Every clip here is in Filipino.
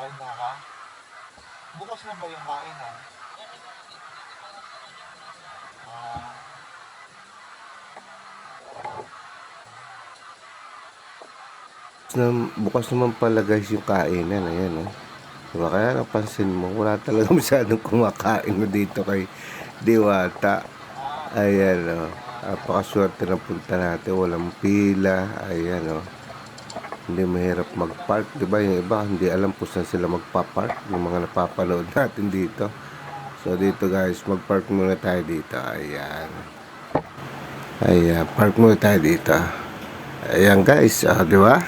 Kain na ka? Bukas na ba yung kainan? Ah, Bukas naman pala guys yung kainan. Ayan oh. Diba kaya napansin mo, wala talaga masyadong kumakain na dito kay Diwata. Ayan oh. Napakaswerte na punta natin. Walang pila. Ayan oh. Hindi mahirap mag-park. Diba yung iba, hindi alam kung saan sila magpa-park. Yung mga napapanood natin dito. So dito guys, mag-park muna tayo dito. Ayan. Ayan, park muna tayo dito. Ayan guys, diba?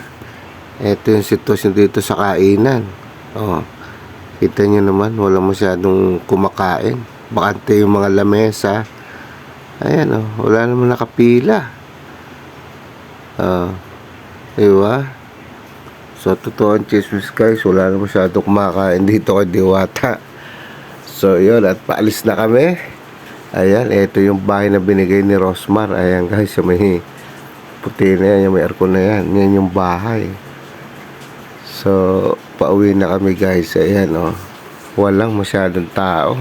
Ito yung sitwasyon dito sa kainan. Oh, kita nyo naman, wala masyadong kumakain. Bakante yung mga lamesa. Ayan oh, wala naman nakapila. Diba? So, totoo ang chismis guys, wala naman masyadong kumakain dito kay Diwata. So, yun, at paalis na kami. Ayan, ito yung bahay na binigay ni Rosmar. Ayan guys, yung may puti na yan, yung may aircon na yan. Yan yung bahay. So, pauwi na kami guys. Ayan oh. Walang masyadong tao.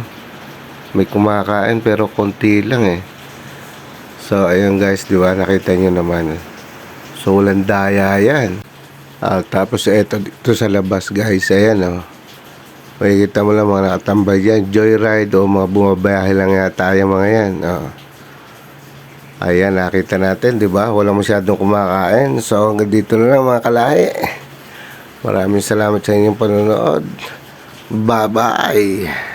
May kumakain pero konti lang eh. So, ayan guys, di ba? Nakita nyo naman. So, walang daya yan. Tapos, eto dito sa labas guys. Ayan oh. Makikita mo lang mga nakatambay dyan. Joyride o mga bumabayahe lang yata yung mga yan. Oh. Ayan, nakita natin, di ba? Walang masyadong kumakain. So, hanggang dito na lang mga kalahi. Maraming salamat sa inyong panonood. Bye-bye!